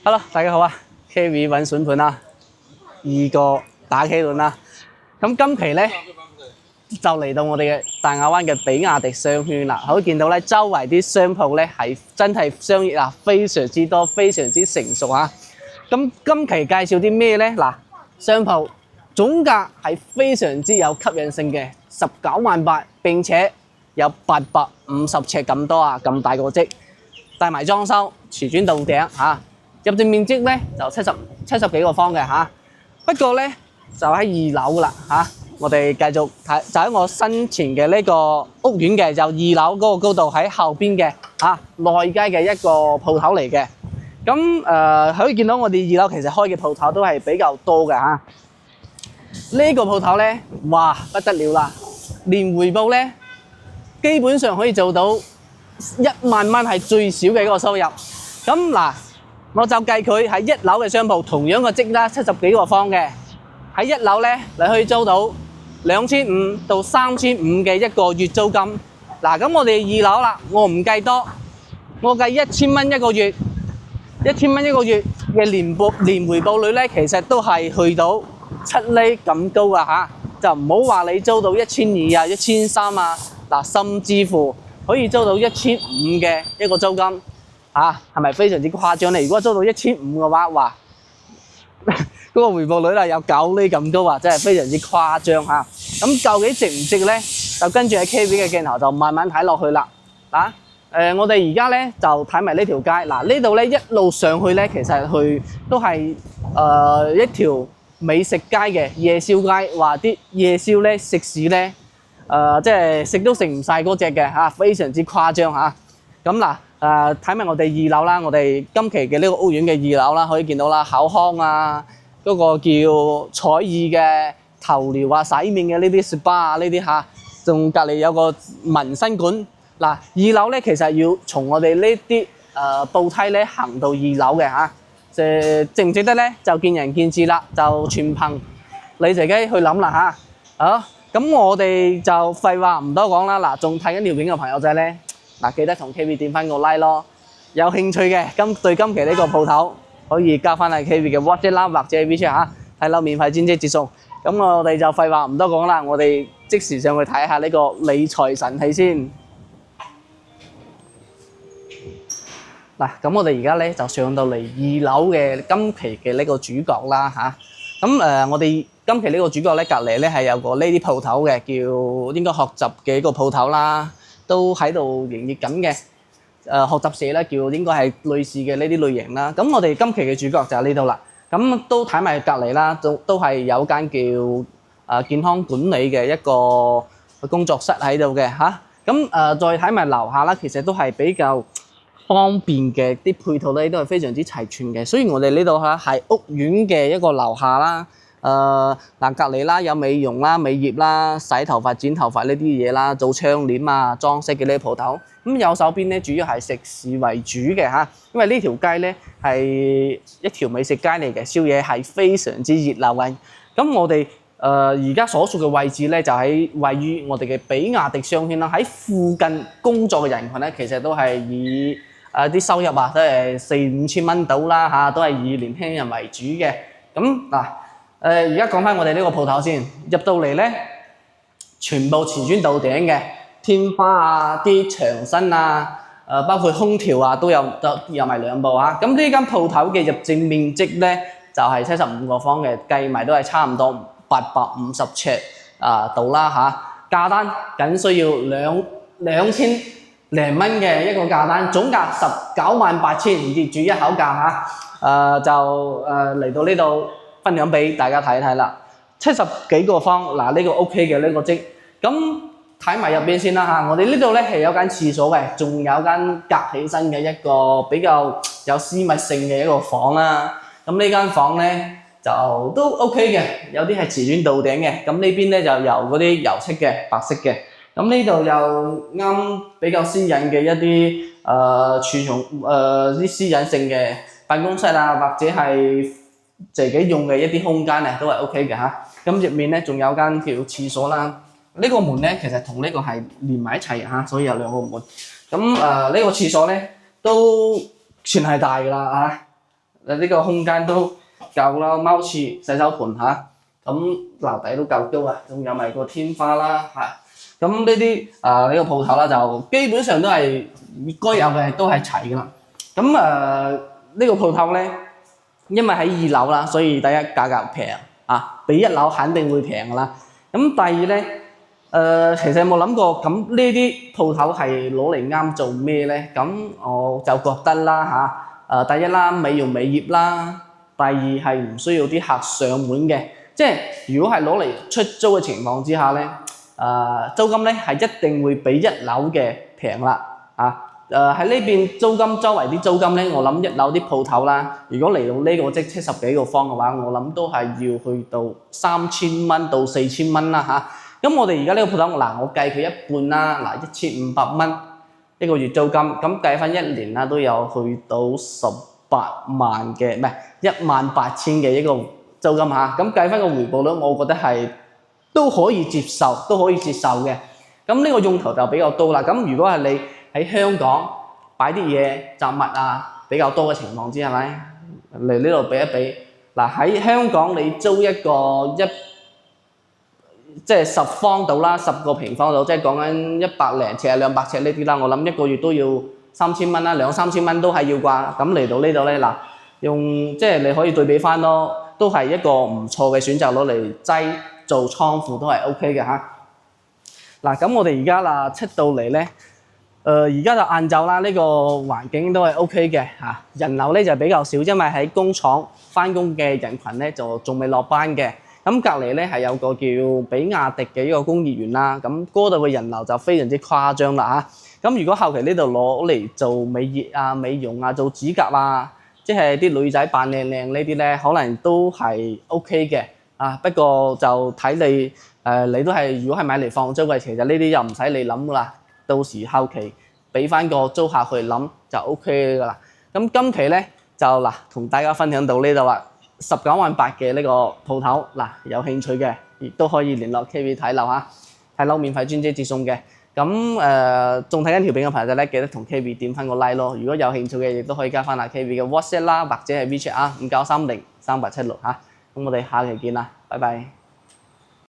Hello，大家好啊 ，Kerry 揾筍盤啦，2個打 K 輪啦。咁今期咧就嚟到我哋嘅大亞灣嘅比亞迪商圈啦。可以見到咧，周圍啲商鋪咧係真係商業啊，非常之多，非常之成熟啊。咁今期介紹啲咩咧？嗱，商鋪總價係非常之有吸引性嘅，19.8萬，並且有850尺咁多啊，咁大個積，帶埋裝修，瓷磚到頂嚇。入店面積咧就70幾個方嘅嚇，不過咧就喺2樓啦嚇。我哋繼續睇，就喺我身前嘅呢個屋苑嘅，就2樓嗰個高度喺後邊嘅嚇內街嘅一個鋪頭嚟嘅。咁可以見到我哋2樓其實開嘅鋪頭都係比較多嘅嚇。呢個鋪頭咧，哇不得了啦！年回報咧基本上可以做到1萬蚊係最少嘅一個收入。咁嗱。我就計佢喺1樓嘅商鋪，同樣個積啦，70幾個方嘅。喺1樓咧，你可以租到2500到3500嘅一個月租金。嗱，咁我哋2樓啦，我唔計多，我計1000蚊一個月，1000蚊一個月嘅年回報率咧，其實都係去到7厘咁高啊嚇！就唔好話你租到1200啊、1300啊，嗱，甚至乎可以租到1500嘅一個租金。係咪非常之誇張咧？如果租到1500嘅話，哇，嗰個回報率有9厘咁高啊，真係非常之誇張嚇。咁究竟值唔值咧？就跟住喺 KV 嘅鏡頭就慢慢睇落去啦。我哋而家咧就睇埋呢條街。嗱，呢度咧一路上去咧，其實去都係一條美食街嘅夜宵街，話啲夜宵咧食肆咧即係食都食唔晒嗰隻嘅嚇，非常之誇張嚇。咁嗱。睇埋我哋2樓啦，我哋今期嘅呢個屋苑嘅2樓啦，可以見到啦，口腔啊，嗰個叫彩意嘅頭療啊、洗面嘅呢啲 SPA 啊，呢啲嚇，仲隔離有個紋身館。嗱，2樓咧其實要從我哋呢啲步梯咧行到2樓嘅嚇，值唔值得咧就見仁見智啦，就全憑你自己去諗啦嚇。好，咁我哋就廢話唔多講啦。嗱，仲睇緊條片嘅朋友仔咧。嗱，記得同 KV 點翻個 like 咯，有興趣嘅對今期呢個鋪頭可以加翻喺 KV 嘅 WhatsApp 啦，或者 WeChat 嚇，睇樓免費專車接送。咁我哋就廢話唔多講啦，我哋即時上去睇下呢個理財神器先。嗱，咁我哋而家咧就上到嚟2樓嘅今期嘅呢個主角啦嚇。咁我哋今期呢個主角咧隔離咧係有個呢啲鋪頭嘅，叫應該學習嘅一個鋪頭啦。都喺度營業緊嘅，學習社咧叫應該係類似嘅呢啲類型啦。咁我哋今期嘅主角就喺呢度啦。咁都睇埋隔離啦，都係有間叫健康管理嘅一個工作室喺度嘅嚇。咁再睇埋樓下啦，其實都係比較方便嘅，啲配套咧都係非常之齊全嘅。所以我哋呢度嚇係屋苑嘅一個樓下啦。隔離啦，有美容啦、美業啦、洗頭髮、剪頭髮呢啲嘢啦，做窗簾啊、裝飾嘅呢啲鋪頭。咁右手邊咧，主要係食肆為主嘅嚇，因為呢條街咧係一條美食街嚟嘅，宵夜係非常之熱鬧嘅。咁我哋而家所處嘅位置咧，就喺位於我哋嘅比亞迪商圈啦。喺附近工作嘅人群咧，其實都係以啲收入啊，都係4-5千蚊到啦嚇，都係以年輕人為主嘅。咁嗱。而家講翻我哋呢個鋪頭先，入到嚟咧，全部瓷磚到頂嘅，天花啊、啲牆身啊，包括空調啊都有埋2部嚇。咁呢間鋪頭嘅入正面積咧就係75個方嘅，計埋都係差唔多850尺度啦嚇。價單僅需要2000零蚊嘅一個價單，總價198000，業主一口價嚇。就嚟到呢度。分享俾大家睇睇啦，70幾個方，嗱呢個 OK 嘅呢個積，咁睇埋入邊先啦嚇。我哋呢度咧係有間廁所嘅，仲有間隔起身嘅一個比較有私密性嘅一個房啦。咁呢間房咧就都 OK 嘅，有啲係瓷磚到頂嘅。咁呢邊咧就由嗰啲油漆嘅白色嘅。咁呢度又啱比較私隱嘅一啲儲藏啲私隱性嘅辦公室啊，或者係自己用嘅一啲空間咧都係 OK 嘅嚇。咁入面咧仲有間叫廁所啦。呢個門咧其實同呢個係連埋一齊嚇，所以有2個門。咁呢個廁所咧都算係大㗎啦呢個空間都夠啦，貓廁、洗手盤嚇，咁樓底都夠高啊，仲有埋個天花啦嚇。咁呢啲呢個鋪頭啦，就基本上都係該有嘅都係齊噶啦。咁呢個鋪頭咧，因為喺2樓啦，所以第一價格平啊，比1樓肯定會平噶啦。咁第二咧，其實有冇諗過咁呢啲鋪頭係攞嚟啱做咩咧？咁我就覺得啦嚇，第一啦，美容美業啦，第二係唔需要啲客上門嘅，即係如果係攞嚟出租嘅情況之下咧。租金咧係一定會比1樓嘅平啦，喺呢邊租金周圍啲租金咧，我諗1樓啲鋪頭啦，如果嚟到呢個即係70幾個方嘅話，我諗都係要去到3000蚊到4000蚊啦嚇。咁我哋而家呢個鋪頭嗱，我計佢一半啦，嗱1500蚊一個月租金，咁計翻1年啦都有去到18萬嘅，唔係18000嘅一個租金嚇。咁計翻個回報率，我覺得係都可以接受嘅。咁呢個用途就比較多啦。咁如果係你喺香港擺啲嘢雜物啊比較多嘅情況之下咧，嚟呢度比一比。嗱喺香港你租一個即係10方度啦，10個平方度，即係講緊100零尺、200尺呢啲啦。我諗一個月都要3000蚊啦，2、3千蚊都係要啩。咁嚟到呢度咧，嗱用即係你可以對比翻咯，都係一個唔錯嘅選擇，攞嚟擠做倉庫都係 OK 嘅嚇。嗱咁我哋而家啦出到嚟咧，而家就晏晝啦，呢個環境都係 OK 嘅嚇。人流咧就比較少，因為喺工廠翻工嘅人群咧就仲未落班嘅。咁隔離咧係有個叫比亞迪嘅一個工業園啦，咁嗰度嘅人流就非常之誇張啦嚇。咁如果後期呢度攞嚟做美業啊、美容啊、做指甲啊，即係啲女仔扮靚靚呢啲咧，可能都係 OK 嘅。不過就睇你你都係如果係買嚟放租嘅，其實呢啲又唔使你諗噶啦，到時後期俾翻個租客去諗就 OK 噶啦。咁今期咧就嗱同大家分享到呢度啦，19萬8嘅呢個鋪頭嗱，有興趣嘅亦都可以聯絡 KV 睇樓嚇，睇樓免費專車接送嘅。咁仲睇緊條片嘅朋友咧，記得同 KV 點翻個 like 咯。如果有興趣嘅，亦都可以加翻阿 KV 嘅 WhatsApp 啦，或者係 WeChat 啊，59303876嚇。咁我哋下期見啦，拜拜。